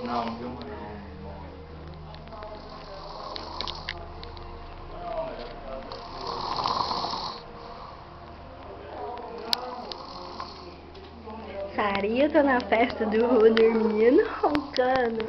Não, viu, mano? Sarinha tá na festa do Rô dormindo, roncando.